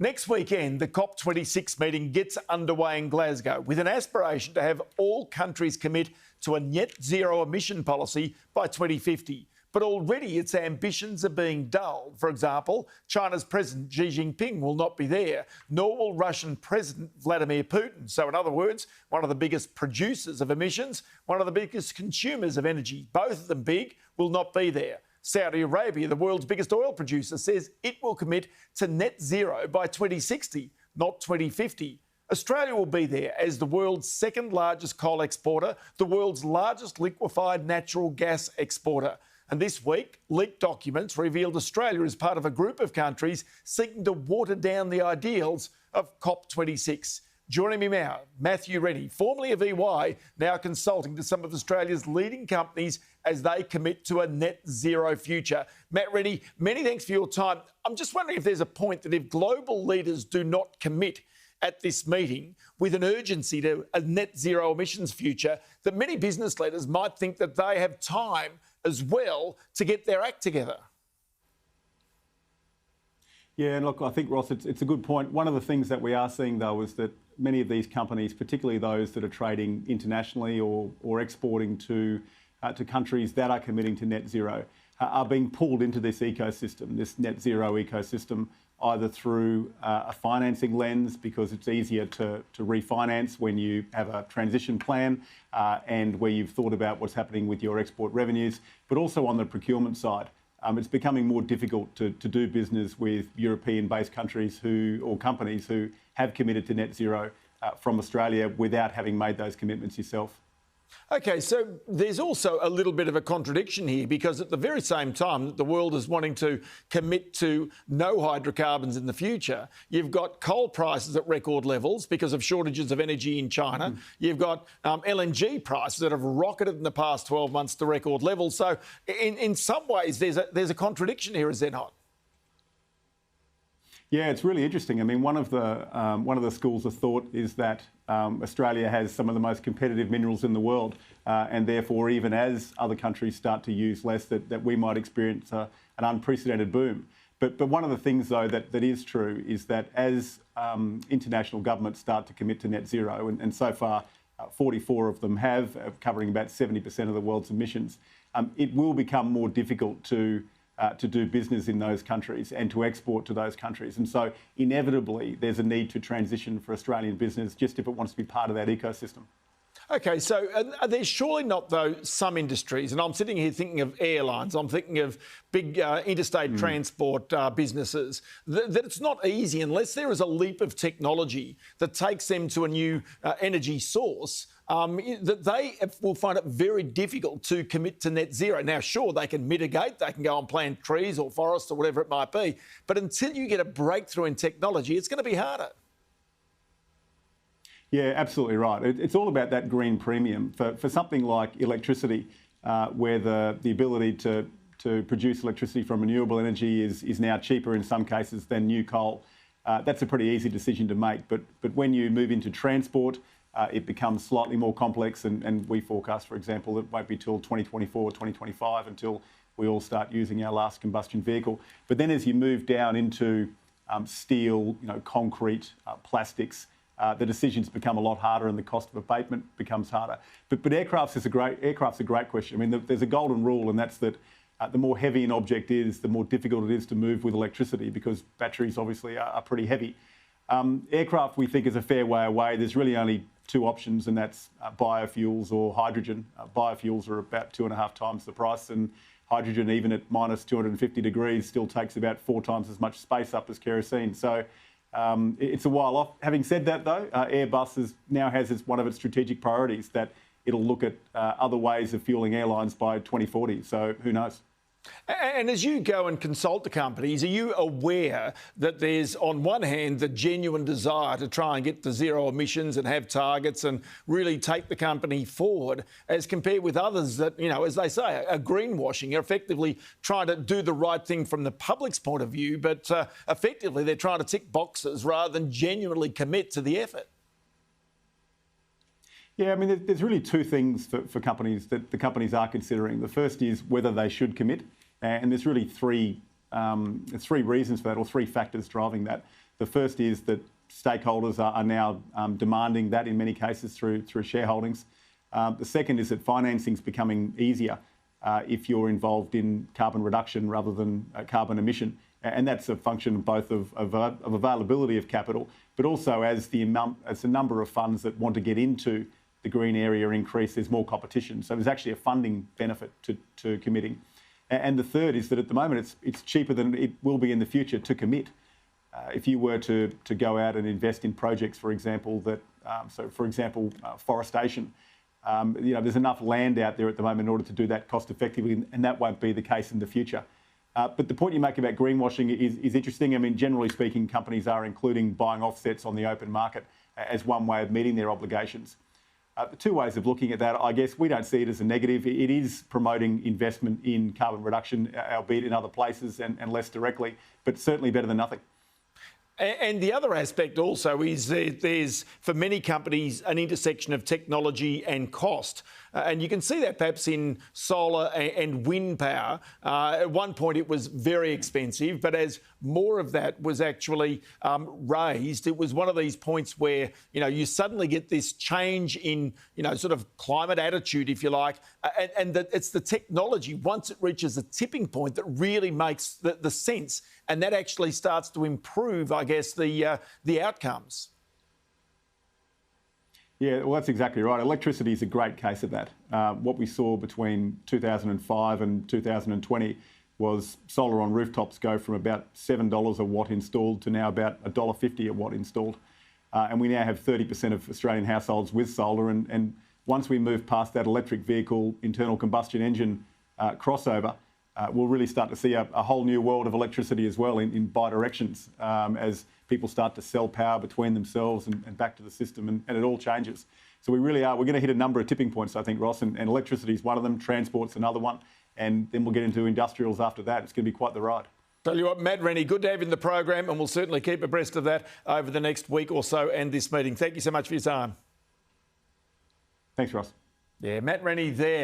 Next weekend, the COP26 meeting gets underway in Glasgow with an aspiration to have all countries commit to a net zero emission policy by 2050. But already its ambitions are being dulled. For example, China's President Xi Jinping will not be there, nor will Russian President Vladimir Putin. So in other words, one of the biggest producers of emissions, one of the biggest consumers of energy, both of them big, will not be there. Saudi Arabia, the world's biggest oil producer, says it will commit to net zero by 2060, not 2050. Australia will be there as the world's second largest coal exporter, the world's largest liquefied natural gas exporter. And this week, leaked documents revealed Australia is part of a group of countries seeking to water down the ideals of COP26. Joining me now, Matt Rennie, formerly of EY, now consulting to some of Australia's leading companies as they commit to a net zero future. Matt Rennie, many thanks for your time. I'm just wondering if there's a point that if global leaders do not commit at this meeting with an urgency to a net zero emissions future, that many business leaders might think that they have time as well to get their act together. Yeah, and look, I think, Ross, it's a good point. One of the things that we are seeing, though, is that many of these companies, particularly those that are trading internationally or exporting to countries that are committing to net zero, are being pulled into this ecosystem, this net zero ecosystem, either through a financing lens, because it's easier to refinance when you have a transition plan and where you've thought about what's happening with your export revenues, but also on the procurement side. It's becoming more difficult to do business with European-based countries or companies who have committed to net zero from Australia without having made those commitments yourself. OK, so there's also a little bit of a contradiction here, because at the very same time that the world is wanting to commit to no hydrocarbons in the future, you've got coal prices at record levels because of shortages of energy in China. You've got LNG prices that have rocketed in the past 12 months to record levels. So in some ways, there's a contradiction here, is there not? Yeah, it's really interesting. I mean, one of the schools of thought is that Australia has some of the most competitive minerals in the world, and therefore, even as other countries start to use less, that we might experience an unprecedented boom. But one of the things, though, that is true is that as international governments start to commit to net zero, and so far 44 of them have, covering about 70% of the world's emissions, it will become more difficult to do business in those countries and to export to those countries. And so inevitably there's a need to transition for Australian business just if it wants to be part of that ecosystem. OK, so are there surely not, though, some industries, and I'm sitting here thinking of airlines, I'm thinking of big interstate transport businesses, that it's not easy unless there is a leap of technology that takes them to a new energy source, that they will find it very difficult to commit to net zero. Now, sure, they can mitigate, they can go and plant trees or forests or whatever it might be, but until you get a breakthrough in technology, it's going to be harder. Yeah, absolutely right. It's all about that green premium. For something like electricity, where the ability to produce electricity from renewable energy is now cheaper in some cases than new coal, that's a pretty easy decision to make. But when you move into transport, it becomes slightly more complex, and we forecast, for example, it won't be till 2024, 2025 until we all start using our last combustion vehicle. But then as you move down into steel, concrete, plastics, the decisions become a lot harder and the cost of abatement becomes harder. But aircraft's a great question. I mean, there's a golden rule, and that's that the more heavy an object is, the more difficult it is to move with electricity, because batteries obviously are pretty heavy. Aircraft, we think, is a fair way away. There's really only two options, and that's biofuels or hydrogen. Biofuels are about 2.5 times the price, and hydrogen, even at minus 250 degrees, still takes about 4 times as much space up as kerosene. So it's a while off. Having said that, though, Airbus now has as one of its strategic priorities that it'll look at other ways of fueling airlines by 2040. So who knows? And as you go and consult the companies, are you aware that there's, on one hand, the genuine desire to try and get to zero emissions and have targets and really take the company forward, as compared with others that, as they say, are greenwashing, are effectively trying to do the right thing from the public's point of view, but effectively they're trying to tick boxes rather than genuinely commit to the effort? Yeah, I mean, there's really two things for companies that the companies are considering. The first is whether they should commit, and there's really three reasons for that, or three factors driving that. The first is that stakeholders are now demanding that in many cases through shareholdings. The second is that financing is becoming easier if you're involved in carbon reduction rather than carbon emission. And that's a function both of availability of capital, but also as the number of funds that want to get into the green area increase, there's more competition. So there's actually a funding benefit to committing. And the third is that at the moment it's cheaper than it will be in the future to commit. If you were to go out and invest in projects, for example, forestation, there's enough land out there at the moment in order to do that cost effectively, and that won't be the case in the future. But the point you make about greenwashing is interesting. I mean, generally speaking, companies are including buying offsets on the open market as one way of meeting their obligations. The two ways of looking at that, I guess, we don't see it as a negative. It is promoting investment in carbon reduction, albeit in other places and less directly, but certainly better than nothing. And the other aspect also is there's, for many companies, an intersection of technology and cost. And you can see that perhaps in solar and wind power. At one point it was very expensive, but as more of that was actually raised, it was one of these points where, you suddenly get this change in, sort of climate attitude, if you like, and that it's the technology, once it reaches a tipping point, that really makes the sense, and that actually starts to improve, I guess, the outcomes. Yeah, well, that's exactly right. Electricity is a great case of that. What we saw between 2005 and 2020 was solar on rooftops go from about $7 a watt installed to now about $1.50 a watt installed. And we now have 30% of Australian households with solar. And once we move past that electric vehicle internal combustion engine crossover, we'll really start to see a whole new world of electricity as well in bi-directions as people start to sell power between themselves and back to the system, and it all changes. So we're going to hit a number of tipping points, I think, Ross, and electricity is one of them, transport's another one, and then we'll get into industrials after that. It's going to be quite the ride. Tell you what, Matt Rennie, good to have you in the program, and we'll certainly keep abreast of that over the next week or so and this meeting. Thank you so much for your time. Thanks, Ross. Yeah, Matt Rennie there.